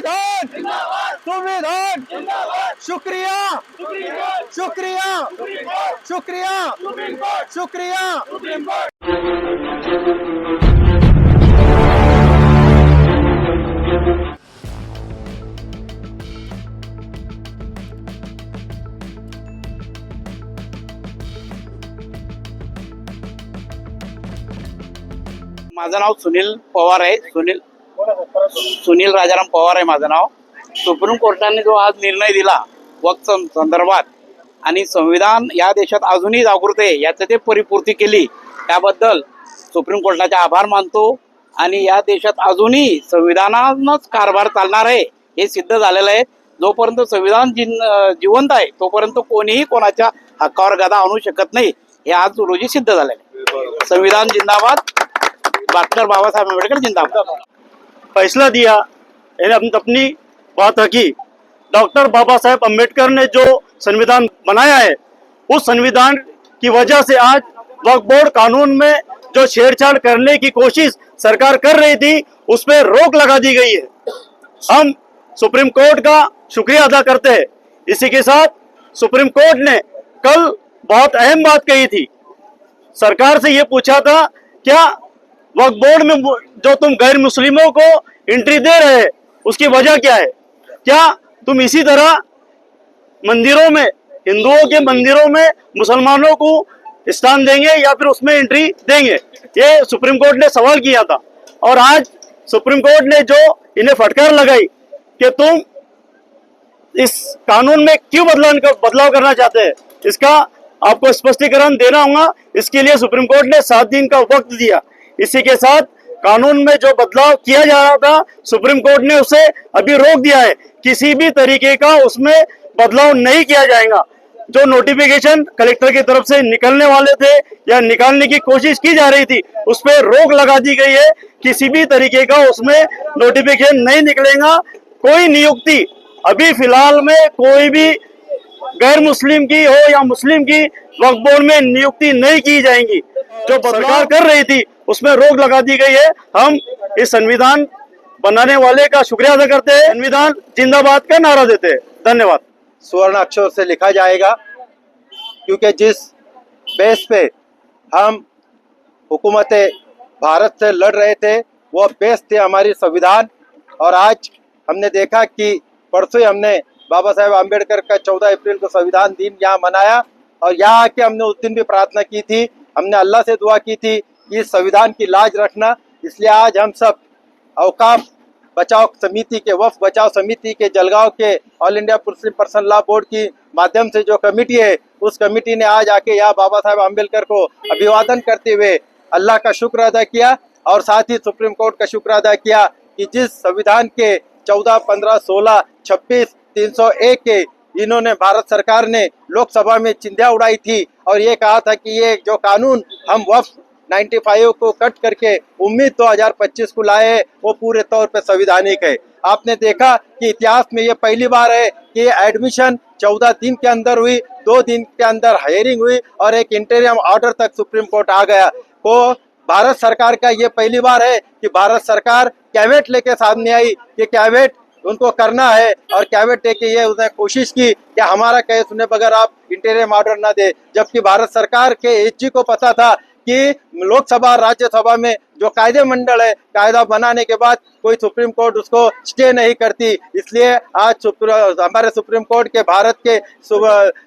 संविधान संविधान शुक्रिया शुक्रिया शुक्रिया शुक्रिया। माझं नाव सुनील पवार आहे. सुनील राजाराम पवार आहे माझं नाव. सुप्रीम कोर्टाने जो आज निर्णय दिला वक्फ संदर्भात आणि संविधान या देशात अजूनही जागृत आहे याचं ते परिपूर्ती केली, त्याबद्दल सुप्रीम कोर्टाचे आभार मानतो. आणि या देशात अजूनही संविधानानंच कारभार चालणार आहे हे सिद्ध झालेलं आहे. जोपर्यंत संविधान जिवंत आहे तोपर्यंत कोणीही कोणाच्या हक्कावर गदा आणू शकत नाही, हे आज रोजी सिद्ध झालेलं आहे. संविधान जिंदाबाद, डॉक्टर बाबासाहेब आंबेडकर जिंदाबाद. फैसला दिया, अपनी बात रखी। डॉक्टर बाबा साहेब अम्बेडकर ने जो संविधान बनाया है, उस संविधान की वजह से आज वक्फ बोर्ड कानून में जो छेड़छाड़ करने की कोशिश सरकार कर रही थी, उस पर रोक लगा दी गई है। हम सुप्रीम कोर्ट का शुक्रिया अदा करते हैं। इसी के साथ सुप्रीम कोर्ट ने कल बहुत अहम बात कही थी। सरकार से ये पूछा था, क्या वक्फ बोर्ड में जो तुम गैर मुस्लिमों को एंट्री दे रहे हैं उसकी वजह क्या है? क्या तुम इसी तरह मंदिरों में, हिंदुओं के मंदिरों में मुसलमानों को स्थान देंगे या फिर उसमें एंट्री देंगे? ये सुप्रीम कोर्ट ने सवाल किया था। और आज सुप्रीम कोर्ट ने जो इन्हें फटकार लगाई कि तुम इस कानून में क्यों बदलाव करना चाहते हैं, इसका आपको स्पष्टीकरण देना होगा। इसके लिए सुप्रीम कोर्ट ने 7 दिन का वक्त दिया। इसी के साथ कानून में जो बदलाव किया जा रहा था, सुप्रीम कोर्ट ने उसे अभी रोक दिया है। किसी भी तरीके का उसमें बदलाव नहीं किया जाएगा। जो नोटिफिकेशन कलेक्टर की तरफ से निकलने वाले थे या निकालने की कोशिश की जा रही थी, उस पर रोक लगा दी गई है। किसी भी तरीके का उसमें नोटिफिकेशन नहीं निकलेगा। कोई नियुक्ति अभी फिलहाल में कोई भी गैर मुस्लिम की हो या मुस्लिम की वक्फ बोर्ड में नियुक्ति नहीं की जाएगी। जो सरकार कर रही थी उसमें रोक लगा दी गई है। हम इस संविधान बनाने वाले का शुक्रिया अदा करते हैं। संविधान जिंदाबाद का नारा देते हैं। धन्यवाद। स्वर्ण अक्षर से लिखा जाएगा, क्योंकि जिस बेस पे हम हुकूमत भारत से लड़ रहे थे वो बेस थे हमारी संविधान। और आज हमने देखा कि परसों हमने बाबा साहेब आम्बेडकर का 14 अप्रैल को संविधान दिन यहाँ मनाया। और यहाँ आके हमने उस दिन भी प्रार्थना की थी, हमने अल्लाह से दुआ की थी कि संविधान की लाज रखना। इसलिए आज हम सब औकाफ बचाओ समिति के, वक्फ बचाओ समिति के, जलगांव के all India Muslim personal law board की माध्यम से जो कमेटी है, उस कमेटी ने आज आके यहाँ बाबा साहेब आम्बेडकर को अभिवादन करते हुए अल्लाह का शुक्र अदा किया। और साथ ही सुप्रीम कोर्ट का शुक्र अदा किया कि जिस संविधान के 14, 15, 16, 26, 301 के इन्होंने भारत सरकार ने लोकसभा में चिंध्या उड़ाई थी और ये कहा था कि ये जो कानून हम वक्फ 95 को कट करके उम्मीद 2025 को लाए हैं, वो पूरे तौर पे संविधानिक है। आपने देखा कि इतिहास में ये पहली बार है कि एडमिशन 14 दिन के अंदर हुई, 2 दिन के अंदर हायरिंग हुई और एक इंटीरियम ऑर्डर तक सुप्रीम कोर्ट आ गया। तो भारत सरकार का ये पहली बार है कि भारत सरकार कैबिनेट लेके सामने आई कि कैबिनेट उनको करना है। और कैबिनेट लेके ये उसने कोशिश की कि हमारा कहे सुने बगैर आप इंटीरियम ऑर्डर ना दे, जबकि भारत सरकार के एसजी को पता था कि लोकसभा राज्यसभा में जो कायदे मंडल है, कायदा बनाने के बाद कोई सुप्रीम कोर्ट उसको स्टे नहीं करती। इसलिए आज हमारे सुप्रीम कोर्ट के भारत के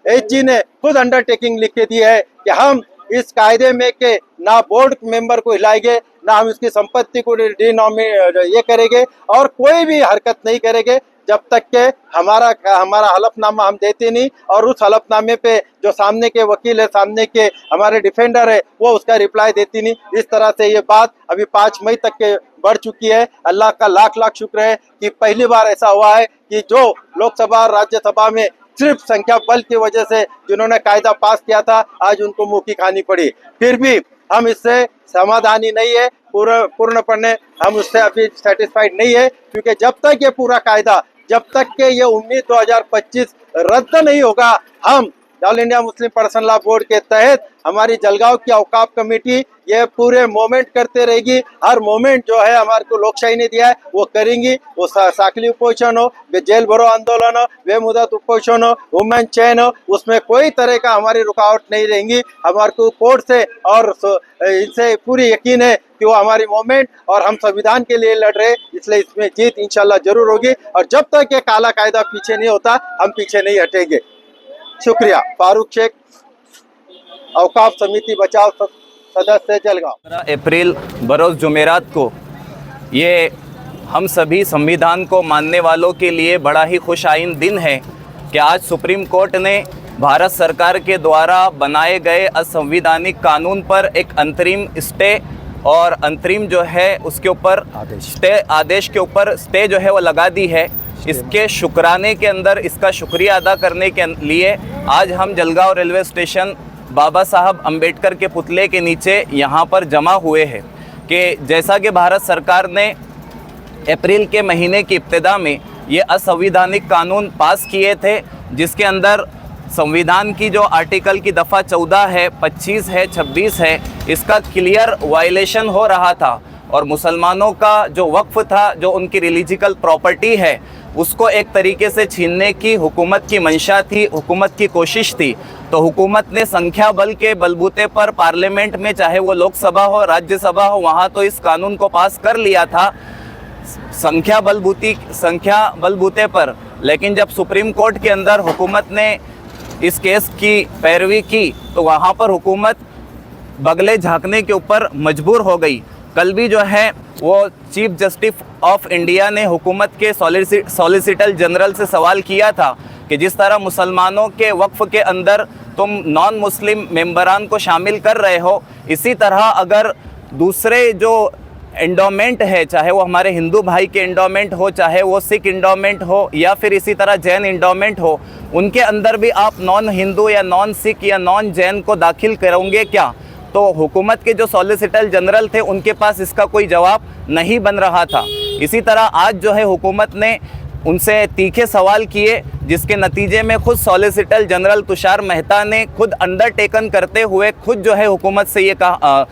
एसजी ने खुद अंडरटेकिंग लिख के दी है कि हम इस कायदे में के ना बोर्ड मेंबर को हिलाएंगे, ना हम इसकी संपत्ति को ये करेंगे और कोई भी हरकत नहीं करेंगे जब तक के हमारा हलफनामा हम देते नहीं। और उस हलफनामे पे जो सामने के वकील है, सामने के हमारे डिफेंडर है, वो उसका रिप्लाई देती नहीं। इस तरह से ये बात अभी 5 मई तक के बढ़ चुकी है। अल्लाह का लाख लाख शुक्र है कि पहली बार ऐसा हुआ है कि जो लोकसभा राज्यसभा में सिर्फ संख्या बल की वजह से जिन्होंने कायदा पास किया था, आज उनको मुंह की खानी पड़ी। फिर भी हम इससे समाधानी नहीं है, पूर्णपणे हम उससे अभी सेटिस्फाइड नहीं है, क्योंकि जब तक ये पूरा कायदा, जब तक के ये उम्मीद 2025 रद्द नहीं होगा, हम all India Muslim personal law board के तहत हमारी जलगांव की औकाफ कमेटी ये पूरे मूवमेंट करते रहेगी। हर मूवमेंट जो है हमारे को लोकशाही ने दिया है वो करेंगी। वो साखली उपोषण हो, वे जेल भरो आंदोलन हो, वे मुदत उपोषण हो, वुमेन चैन हो, उसमें कोई तरह का हमारी रुकावट नहीं रहेंगी। हमारे को कोर्ट से और इनसे पूरी यकीन है कि वो हमारी मूवमेंट और हम संविधान के लिए लड़ रहे, इसलिए इसमें जीत इंशाल्लाह जरूर होगी। और जब तक ये काला कायदा पीछे नहीं होता हम पीछे नहीं हटेंगे। शुक्रिया। फारूक शेख, औकाफ समिति बचाव सदस्य जलगांव। 15 अप्रैल बरोज़ जुमेरात को ये हम सभी संविधान को मानने वालों के लिए बड़ा ही खुशाइन दिन है कि आज सुप्रीम कोर्ट ने भारत सरकार के द्वारा बनाए गए असंवैधानिक कानून पर एक अंतरिम स्टे और अंतरिम जो है उसके ऊपर आदेश के ऊपर स्टे जो है वो लगा दी है। इसके शुक्राने के अंदर इसका शुक्रिया अदा करने के लिए आज हम जलगांव रेलवे स्टेशन बाबा साहब अम्बेडकर के पुतले के नीचे यहाँ पर जमा हुए हैं कि जैसा कि भारत सरकार ने अप्रैल के महीने की इब्तिदा में ये असंवैधानिक कानून पास किए थे, जिसके अंदर संविधान की जो आर्टिकल की दफ़ा 14 है, 25 है, 26 है, इसका क्लियर वायलेशन हो रहा था और मुसलमानों का जो वक्फ था, जो उनकी रिलीजिकल प्रॉपर्टी है, उसको एक तरीके से छीनने की हुकूमत की मंशा थी, हुकूमत की कोशिश थी। तो हुकूमत ने संख्या बल के बलबूते पर पार्लियामेंट में, चाहे वो लोकसभा हो, राज्यसभा हो, वहाँ तो इस कानून को पास कर लिया था संख्या बलबूते पर। लेकिन जब सुप्रीम कोर्ट के अंदर हुकूमत ने इस केस की पैरवी की तो वहाँ पर हुकूमत बगले झांकने के ऊपर मजबूर हो गई। कल भी जो है वो चीफ जस्टिस ऑफ इंडिया ने हुकूमत के सॉलिसिटर जनरल से सवाल किया था कि जिस तरह मुसलमानों के वक्फ के अंदर तुम नॉन मुस्लिम मेंबरान को शामिल कर रहे हो, इसी तरह अगर दूसरे जो एंडोमेंट है, चाहे वो हमारे हिंदू भाई के एंडोमेंट हो, चाहे वो सिख एंडोमेंट हो या फिर इसी तरह जैन एंडोमेंट हो, उनके अंदर भी आप नॉन हिंदू या नॉन सिख या नॉन जैन को दाखिल करोगे क्या? तो हुकूमत के जो सॉलिसिटर जनरल थे उनके पास इसका कोई जवाब नहीं बन रहा था। इसी तरह आज जो है हुकूमत ने उनसे तीखे सवाल किए, जिसके नतीजे में खुद सॉलिसिटर जनरल तुषार मेहता ने खुद अंडरटेकन करते हुए खुद जो है हुकूमत से ये कहा,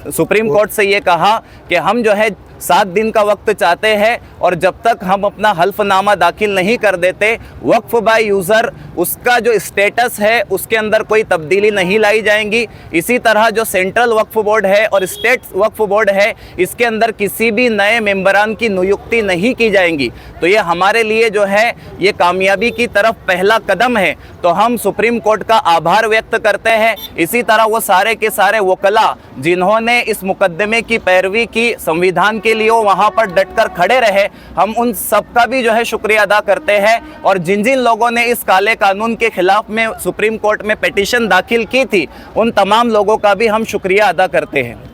सुप्रीम कोर्ट से ये कहा कि हम जो है 7 दिन का वक्त चाहते हैं और जब तक हम अपना हल्फनामा दाखिल नहीं कर देते, वक्फ बाय यूज़र उसका जो स्टेटस है उसके अंदर कोई तब्दीली नहीं लाई जाएंगी। इसी तरह जो सेंट्रल वक्फ बोर्ड है और स्टेट वक्फ बोर्ड है, इसके अंदर किसी भी नए मेंबरान की नियुक्ति नहीं की जाएंगी। तो ये हमारे लिए जो है ये कामयाबी की तरफ पहला कदम है। तो हम सुप्रीम कोर्ट का आभार व्यक्त करते हैं। इसी तरह वो सारे के सारे वकला जिन्होंने इस मुकदमे की पैरवी की, संविधान के लिए वहाँ पर डटकर खड़े रहे, हम उन सब का भी जो है शुक्रिया अदा करते हैं। और जिन जिन लोगों ने इस काले कानून के खिलाफ में सुप्रीम कोर्ट में पिटीशन दाखिल की थी, उन तमाम लोगों का भी हम शुक्रिया अदा करते हैं।